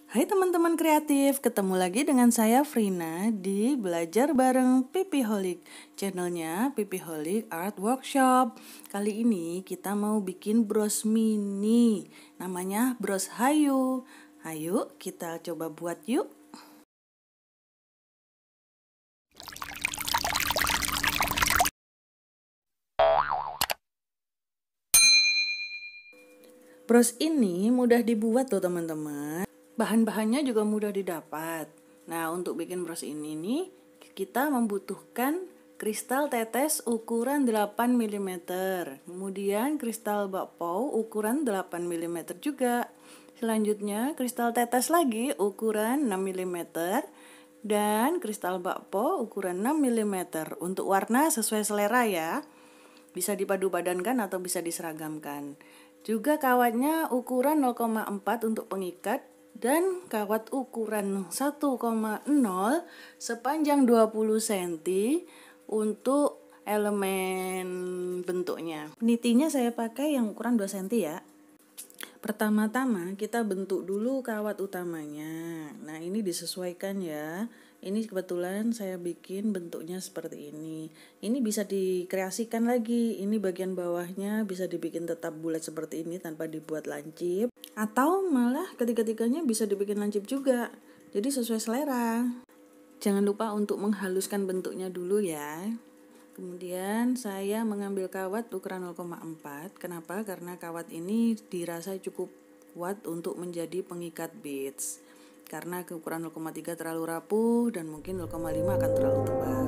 Hai teman-teman kreatif, ketemu lagi dengan saya Frina di Belajar Bareng Pipiholic, channelnya Pipiholic Art Workshop. Kali ini kita mau bikin bros mini, namanya bros Hayu. Ayo kita coba buat yuk. Bros ini mudah dibuat loh teman-teman. Bahan-bahannya juga mudah didapat. Nah, untuk bikin bros ini nih, kita membutuhkan kristal tetes ukuran 8 mm. Kemudian kristal bakpao ukuran 8 mm juga. Selanjutnya kristal tetes lagi ukuran 6 mm dan kristal bakpao ukuran 6 mm. Untuk warna sesuai selera ya. Bisa dipadu-padankan atau bisa diseragamkan. Juga kawatnya ukuran 0,4 untuk pengikat dan kawat ukuran 1,0 sepanjang 20 cm untuk elemen bentuknya. Nitinya saya pakai yang ukuran 2 cm ya. Pertama-tama kita bentuk dulu kawat utamanya. Nah, ini disesuaikan ya. Ini kebetulan saya bikin bentuknya seperti ini. Ini bisa dikreasikan lagi. Ini bagian bawahnya bisa dibikin tetap bulat seperti ini tanpa dibuat lancip. Atau malah ketiga-tiganya bisa dibikin lancip juga. Jadi sesuai selera. Jangan lupa untuk menghaluskan bentuknya dulu ya. Kemudian saya mengambil kawat ukuran 0,4. Kenapa? Karena kawat ini dirasa cukup kuat untuk menjadi pengikat beads. Karena ukuran 0,3 terlalu rapuh dan mungkin 0,5 akan terlalu tebal.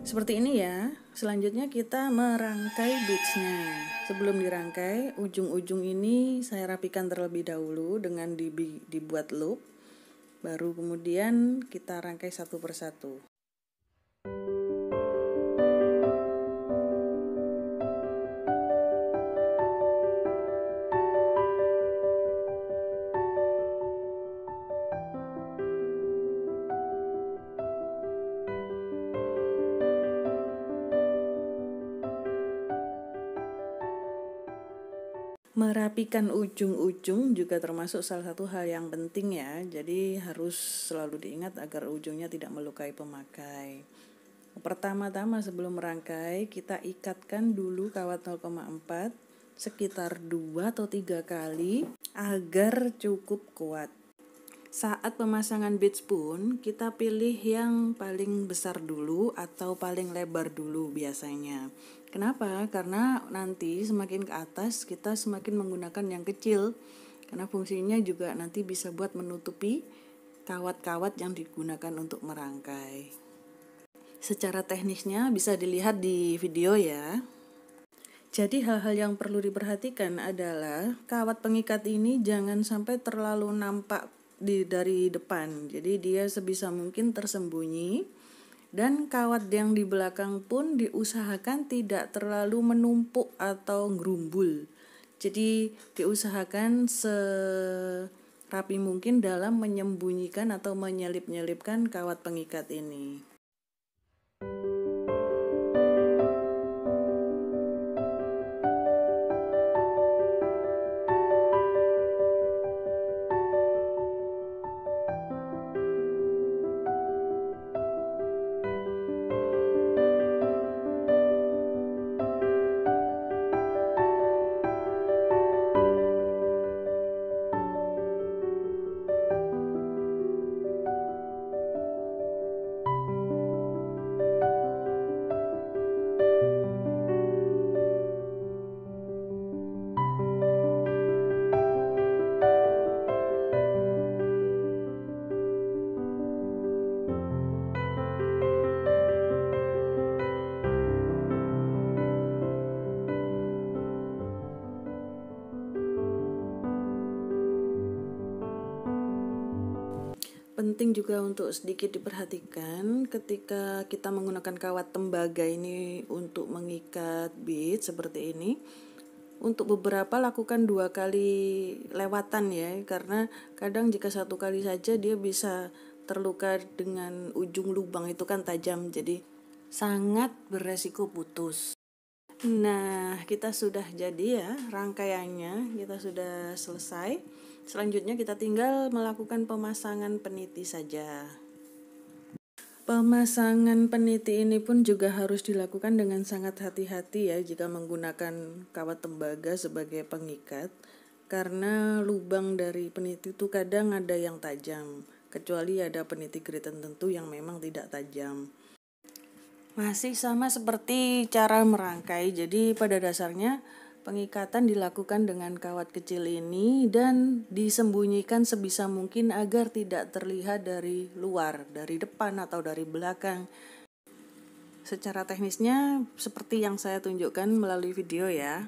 Seperti ini ya. Selanjutnya kita merangkai beadsnya. Sebelum dirangkai, ujung-ujung ini saya rapikan terlebih dahulu dengan dibuat loop. Baru kemudian kita rangkai satu persatu. Merapikan ujung-ujung juga termasuk salah satu hal yang penting ya. Jadi harus selalu diingat agar ujungnya tidak melukai pemakai. Pertama-tama sebelum merangkai, kita ikatkan dulu kawat 0,4 sekitar 2 atau 3 kali agar cukup kuat. Saat pemasangan beads pun kita pilih yang paling besar dulu atau paling lebar dulu biasanya. Kenapa? Karena nanti semakin ke atas kita semakin menggunakan yang kecil. Karena fungsinya juga nanti bisa buat menutupi kawat-kawat yang digunakan untuk merangkai. Secara teknisnya bisa dilihat di video ya. Jadi hal-hal yang perlu diperhatikan adalah kawat pengikat ini jangan sampai terlalu nampak dari depan. Jadi dia sebisa mungkin tersembunyi. Dan kawat yang di belakang pun diusahakan tidak terlalu menumpuk atau gerumbul. Jadi diusahakan serapi mungkin dalam menyembunyikan atau menyelip-nyelipkan kawat pengikat ini. Penting juga untuk sedikit diperhatikan ketika kita menggunakan kawat tembaga ini untuk mengikat beads seperti ini. Untuk beberapa lakukan 2 kali lewatan ya, karena kadang jika 1 kali saja dia bisa terluka dengan ujung lubang itu kan tajam, jadi sangat beresiko putus. Nah, kita sudah jadi ya rangkaiannya, kita sudah selesai. Selanjutnya kita tinggal melakukan pemasangan peniti saja. Pemasangan peniti ini pun juga harus dilakukan dengan sangat hati-hati ya jika menggunakan kawat tembaga sebagai pengikat, karena lubang dari peniti itu kadang ada yang tajam, kecuali ada peniti grade tertentu yang memang tidak tajam. Masih sama seperti cara merangkai, jadi pada dasarnya pengikatan dilakukan dengan kawat kecil ini dan disembunyikan sebisa mungkin agar tidak terlihat dari luar, dari depan atau dari belakang. Secara teknisnya seperti yang saya tunjukkan melalui video ya.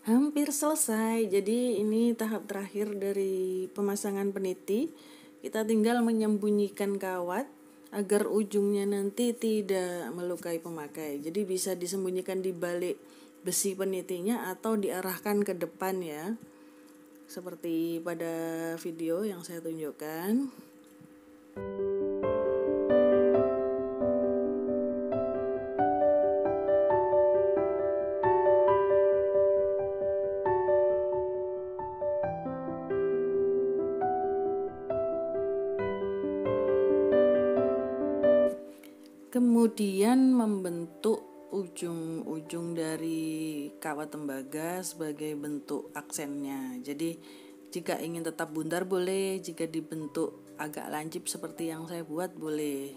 Hampir selesai, jadi ini tahap terakhir dari pemasangan peniti. Kita tinggal menyembunyikan kawat agar ujungnya nanti tidak melukai pemakai. Jadi bisa disembunyikan di balik besi penitinya atau diarahkan ke depan ya, seperti pada video yang saya tunjukkan. Kemudian membentuk ujung-ujung dari kawat tembaga sebagai bentuk aksennya. Jadi jika ingin tetap bundar boleh, jika dibentuk agak lancip seperti yang saya buat boleh.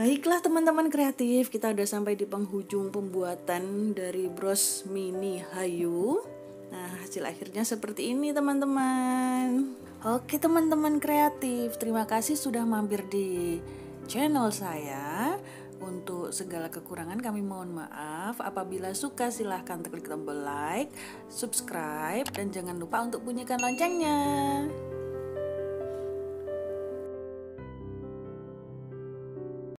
Baiklah teman-teman kreatif, kita udah sampai di penghujung pembuatan dari bros mini Hayu. Nah, hasil akhirnya seperti ini teman-teman. Oke teman-teman kreatif, terima kasih sudah mampir di channel saya. Untuk segala kekurangan kami mohon maaf. Apabila suka silahkan klik tombol like, subscribe, dan jangan lupa untuk bunyikan loncengnya.